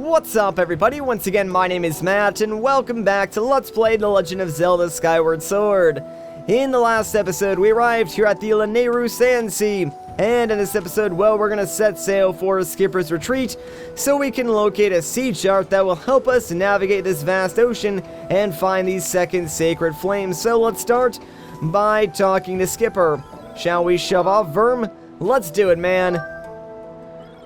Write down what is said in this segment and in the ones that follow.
What's up, everybody? Once again, my name is Matt, and welcome back to Let's Play The Legend of Zelda Skyward Sword. In the last episode, we arrived here at the Lanayru Sand Sea, and in this episode, well, we're gonna set sail for Skipper's Retreat, so we can locate a sea chart that will help us navigate this vast ocean and find these second sacred flames. So let's start by talking to Skipper. Shall we shove off, Verm? Let's do it, man.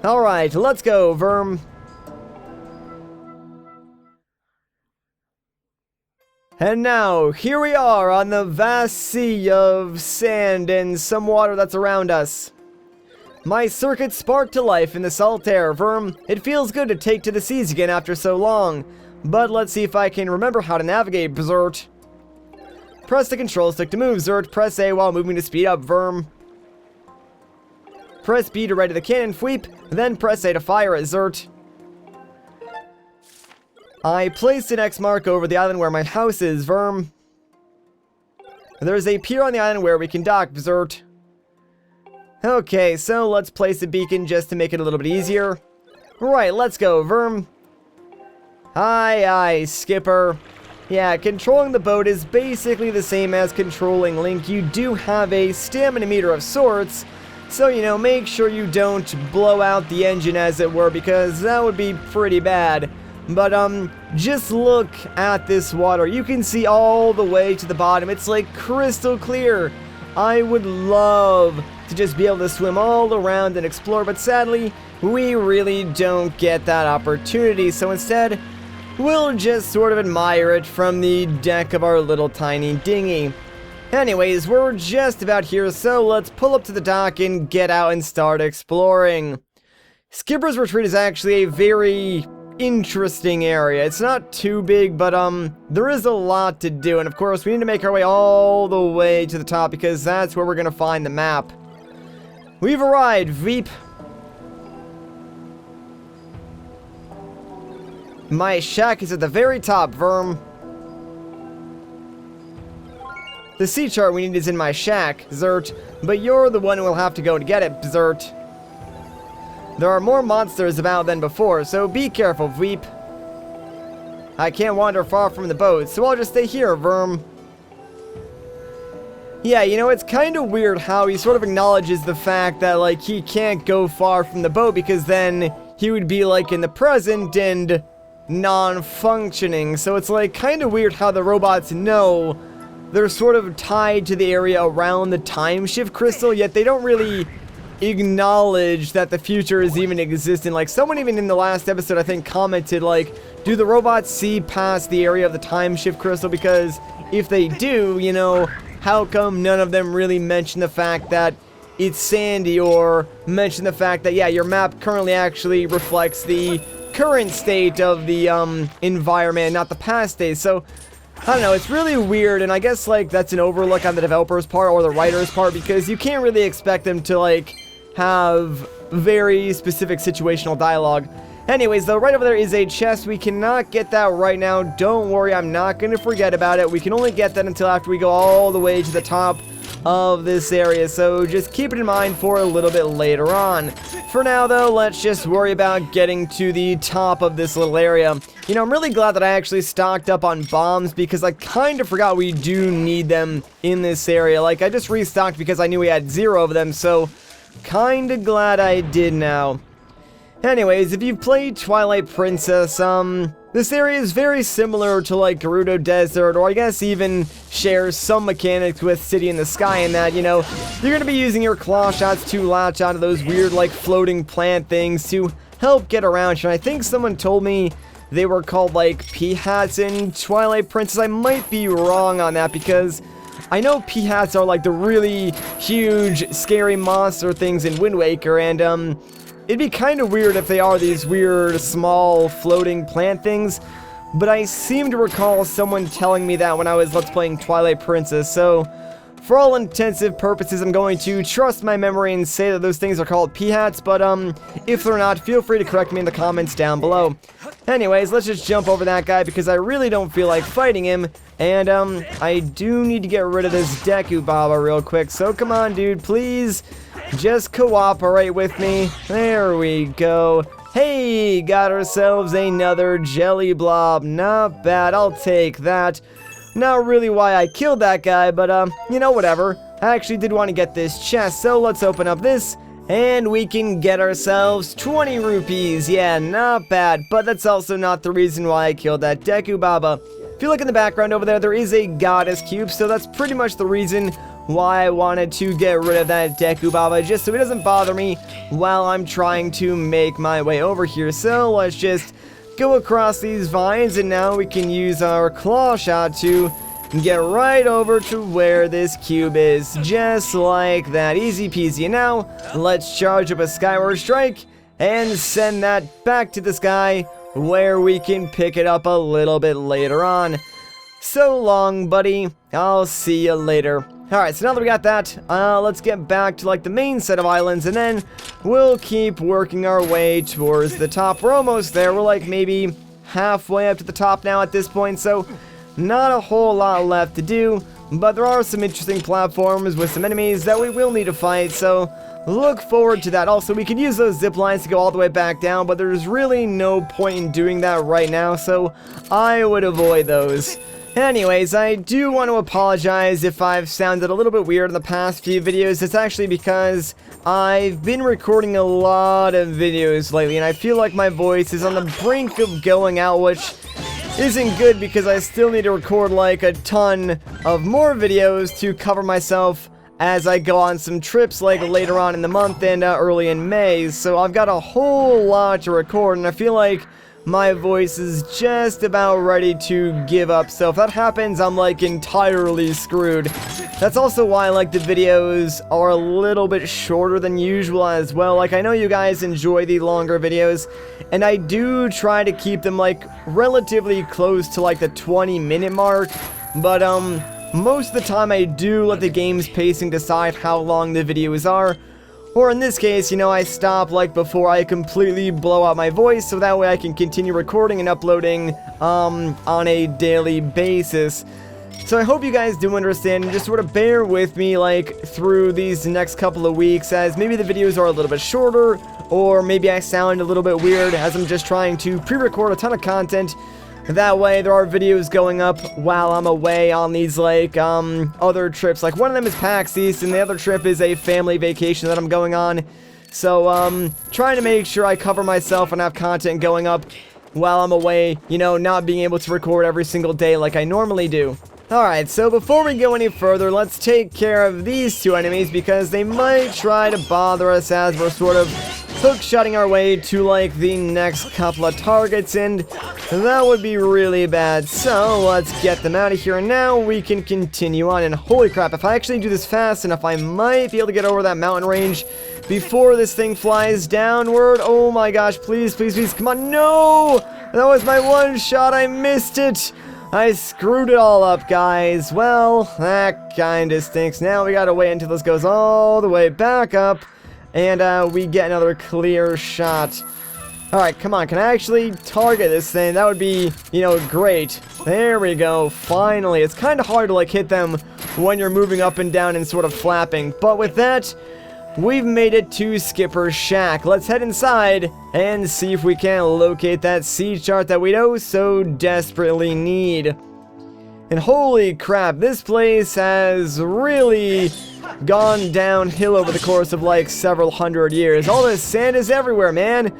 Alright, let's go, Verm. And now, here we are on the vast sea of sand and some water that's around us. My circuit sparked to life in the salt air, Verm. It feels good to take to the seas again after so long. But let's see if I can remember how to navigate, Zert. Press the control stick to move, Zert. Press A while moving to speed up, Verm. Press B to ready the cannon, Fweep. Then press A to fire it, Zert. I placed an X mark over the island where my house is, Verm. There's a pier on the island where we can dock, Zert. Okay, so let's place a beacon just to make it a little bit easier. Right, let's go, Verm. Aye, Skipper. Yeah, controlling the boat is basically the same as controlling Link. You do have a stamina meter of sorts, so, you know, make sure you don't blow out the engine, as it were, because that would be pretty bad. But, just look at this water. You can see all the way to the bottom. It's like crystal clear. I would love to just be able to swim all around and explore, but sadly, we really don't get that opportunity. So instead, we'll just sort of admire it from the deck of our little tiny dinghy. Anyways, we're just about here, so let's pull up to the dock and get out and start exploring. Skipper's Retreat is actually a very interesting area. It's not too big, but there is a lot to do, and of course we need to make our way all the way to the top because that's where we're gonna find the map. We've arrived, Veep. My shack is at the very top, Verm. The sea chart we need is in my shack, Zert, but you're the one who will have to go to get it, Zert. There are more monsters about than before, so be careful, Veep. I can't wander far from the boat, so I'll just stay here, Verm. Yeah, you know, it's kind of weird how he sort of acknowledges the fact that, like, he can't go far from the boat because then he would be, like, in the present and non-functioning. So it's, like, kind of weird how the robots know they're sort of tied to the area around the time shift crystal, yet they don't really acknowledge that the future is even existent. Like, someone even in the last episode, I think, commented, like, do the robots see past the area of the time shift crystal? Because if they do, you know, how come none of them really mention the fact that it's sandy, or mention the fact that, yeah, your map currently actually reflects the current state of the environment, not the past state? So I don't know, it's really weird, and I guess, like, that's an overlook on the developer's part or the writer's part, because you can't really expect them to, like, have very specific situational dialogue. Anyways, though, right over there is a chest. We cannot get that right now. Don't worry, I'm not going to forget about it. We can only get that until after we go all the way to the top of this area, so just keep it in mind for a little bit later on. For now, though, let's just worry about getting to the top of this little area. You know, I'm really glad that I actually stocked up on bombs because I kind of forgot we do need them in this area. Like, I just restocked because I knew we had 0 of them, so kinda glad I did now. Anyways, if you've played Twilight Princess, this area is very similar to, like, Gerudo Desert, or I guess even shares some mechanics with City in the Sky in that, you know, you're gonna be using your claw shots to latch onto those weird, like, floating plant things to help get around here. And I think someone told me they were called, like, pea-hats in Twilight Princess. I might be wrong on that because I know pea-hats are, like, the really huge, scary monster things in Wind Waker, and, it'd be kind of weird if they are these weird, small, floating plant things, but I seem to recall someone telling me that when I was Let's Playing Twilight Princess, so for all intensive purposes, I'm going to trust my memory and say that those things are called pea-hats, but, if they're not, feel free to correct me in the comments down below. Anyways, let's just jump over that guy because I really don't feel like fighting him, and, I do need to get rid of this Deku Baba real quick, so come on, dude, please. Just cooperate with me. There we go. Hey, got ourselves another jelly blob. Not bad, I'll take that. Not really why I killed that guy, but you know, whatever. I actually did want to get this chest, so let's open up this. And we can get ourselves 20 rupees. Yeah, not bad, but that's also not the reason why I killed that Deku Baba. If you look in the background over there, there is a goddess cube, so that's pretty much the reason why I wanted to get rid of that Deku Baba, just so he doesn't bother me while I'm trying to make my way over here. So let's just go across these vines, and now we can use our claw shot to get right over to where this cube is, just like that. Easy peasy. And now let's charge up a Skyward Strike and send that back to the sky, where we can pick it up a little bit later on. So long, buddy. I'll see you later. Alright, so now that we got that, let's get back to like the main set of islands, and then we'll keep working our way towards the top. We're almost there. We're like maybe halfway up to the top now at this point, so not a whole lot left to do, but there are some interesting platforms with some enemies that we will need to fight, so look forward to that. Also, we can use those zip lines to go all the way back down, but there's really no point in doing that right now, so I would avoid those. Anyways, I do want to apologize if I've sounded a little bit weird in the past few videos. It's actually because I've been recording a lot of videos lately, and I feel like my voice is on the brink of going out, which isn't good because I still need to record like a ton of more videos to cover myself as I go on some trips like later on in the month and early in May. So I've got a whole lot to record, and I feel like my voice is just about ready to give up. So if that happens, I'm like entirely screwed. That's also why like the videos are a little bit shorter than usual as well. Like, I know you guys enjoy the longer videos, and I do try to keep them like relatively close to like the 20-minute mark, but most of the time I do let the game's pacing decide how long the videos are. Or in this case, you know, I stop like before I completely blow out my voice, so that way I can continue recording and uploading on a daily basis. So I hope you guys do understand, and just sort of bear with me like through these next couple of weeks, as maybe the videos are a little bit shorter, or maybe I sound a little bit weird as I'm just trying to pre-record a ton of content. That way there are videos going up while I'm away on these like other trips. Like one of them is PAX East, and the other trip is a family vacation that I'm going on. So trying to make sure I cover myself and have content going up while I'm away, you know, not being able to record every single day like I normally do. Alright, so before we go any further, let's take care of these two enemies, because they might try to bother us as we're sort of hook-shotting our way to like the next couple of targets, and that would be really bad. So let's get them out of here, and now we can continue on. And holy crap, if I actually do this fast enough, I might be able to get over that mountain range before this thing flies downward. Oh my gosh, please, please, please, come on. No! That was my one shot, I missed it. I screwed it all up, guys. Well, that kinda stinks. Now we gotta wait until this goes all the way back up, and we get another clear shot. Alright, come on, can I actually target this thing? That would be, you know, great. There we go, finally. It's kind of hard to like hit them when you're moving up and down and sort of flapping, but with that, we've made it to Skipper's shack. Let's head inside and see if we can locate that sea chart that we oh so desperately need. And holy crap, this place has really gone downhill over the course of like several hundred years. All this sand is everywhere, man.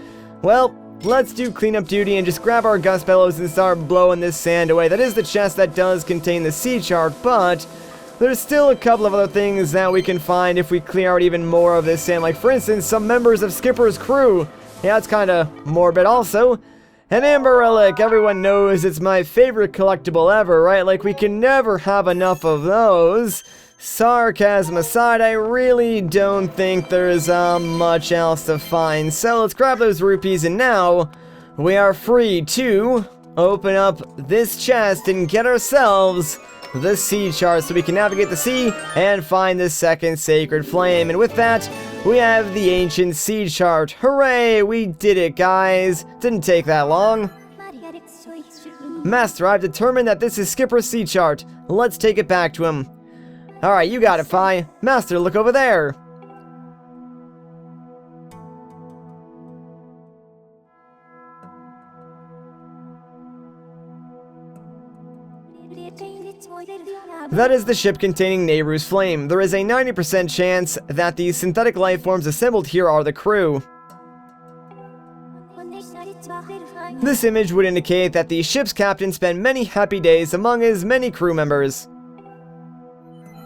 Well, let's do cleanup duty and just grab our gust bellows and start blowing this sand away. That is the chest that does contain the sea chart, but there's still a couple of other things that we can find if we clear out even more of this sand. Like, for instance, some members of Skipper's crew. Yeah, it's kind of morbid. Also, an amber relic. Everyone knows it's my favorite collectible ever, right? Like, we can never have enough of those. Sarcasm aside, I really don't think there's much else to find. So let's grab those rupees, and now we are free to open up this chest and get ourselves the sea chart, so we can navigate the sea and find the second sacred flame. And with that, we have the ancient sea chart. Hooray, we did it, guys. Didn't take that long. Master, I've determined that this is Skipper's sea chart. Let's take it back to him. Alright, you got it, Fi. Master, look over there. That is the ship containing Nehru's flame. There is a 90% chance that the synthetic life forms assembled here are the crew. This image would indicate that the ship's captain spent many happy days among his many crew members.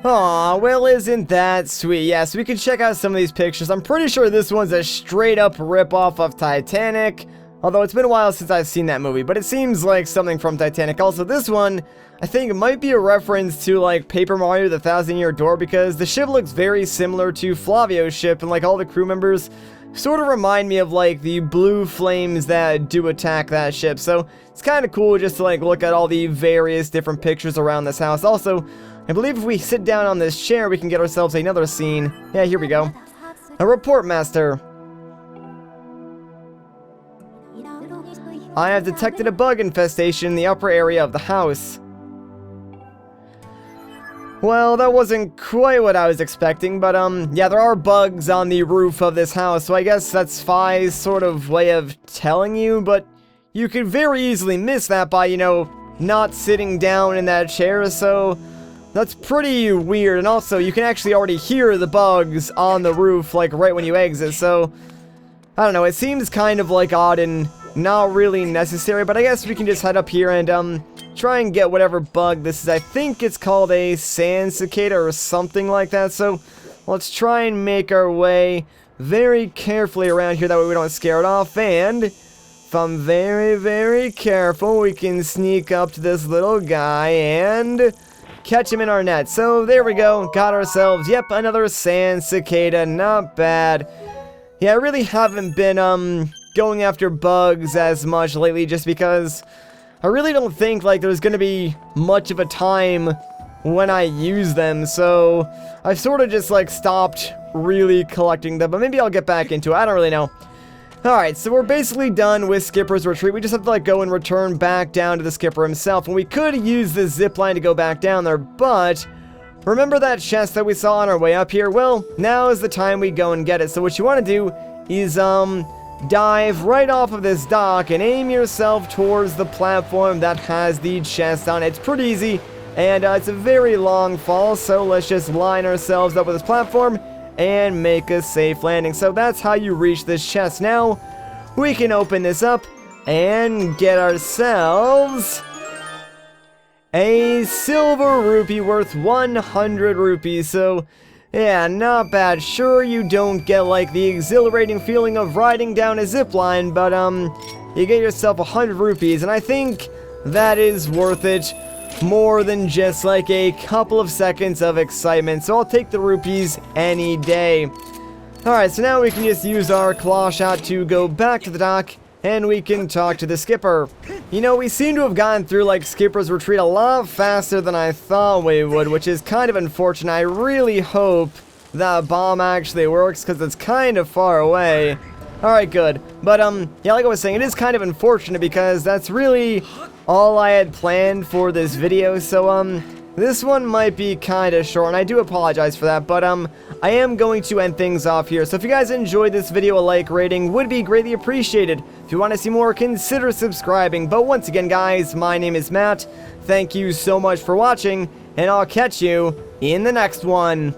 Aw, well, isn't that sweet? Yeah, so we can check out some of these pictures. I'm pretty sure this one's a straight-up rip-off of Titanic. Although it's been a while since I've seen that movie, but it seems like something from Titanic. Also, this one, I think it might be a reference to, like, Paper Mario the Thousand-Year Door, because the ship looks very similar to Flavio's ship, and, like, all the crew members sort of remind me of, like, the blue flames that do attack that ship. So, it's kind of cool just to, like, look at all the various different pictures around this house. Also, I believe if we sit down on this chair, we can get ourselves another scene. Yeah, here we go. A report master. I have detected a bug infestation in the upper area of the house. Well, that wasn't quite what I was expecting, but, yeah, there are bugs on the roof of this house, so I guess that's Fi's sort of way of telling you, but you could very easily miss that by, you know, not sitting down in that chair, so that's pretty weird. And also, you can actually already hear the bugs on the roof, like, right when you exit, so I don't know, it seems kind of, like, odd and not really necessary, but I guess we can just head up here and, try and get whatever bug this is. I think it's called a sand cicada or something like that, so let's try and make our way very carefully around here, that way we don't scare it off, and if I'm very, very careful, we can sneak up to this little guy and catch him in our net. So there we go, got ourselves, yep, another sand cicada, not bad. Yeah, I really haven't been, going after bugs as much lately, just because I really don't think, like, there's gonna be much of a time when I use them, so I've sort of just, like, stopped really collecting them, but maybe I'll get back into it, I don't really know. Alright, so we're basically done with Skipper's retreat. We just have to, like, go and return back down to the Skipper himself, and we could use the zipline to go back down there, but remember that chest that we saw on our way up here? Well, now is the time we go and get it. So what you want to do is, dive right off of this dock and aim yourself towards the platform that has the chest on it. It's pretty easy, and it's a very long fall, so let's just line ourselves up with this platform and make a safe landing. So that's how you reach this chest. Now, we can open this up and get ourselves a silver rupee worth 100 rupees. So yeah, not bad. Sure, you don't get, like, the exhilarating feeling of riding down a zipline, but, you get yourself 100 rupees, and I think that is worth it more than just, like, a couple of seconds of excitement, so I'll take the rupees any day. Alright, so now we can just use our claw shot to go back to the dock, and we can talk to the Skipper. You know, we seem to have gotten through, like, Skipper's retreat a lot faster than I thought we would, which is kind of unfortunate. I really hope that bomb actually works, because it's kind of far away. Alright, good. But, yeah, like I was saying, it is kind of unfortunate, because that's really all I had planned for this video, so, this one might be kind of short, and I do apologize for that, but, I am going to end things off here. So if you guys enjoyed this video, a like rating would be greatly appreciated. If you want to see more, consider subscribing. But once again, guys, my name is Matt. Thank you so much for watching, and I'll catch you in the next one.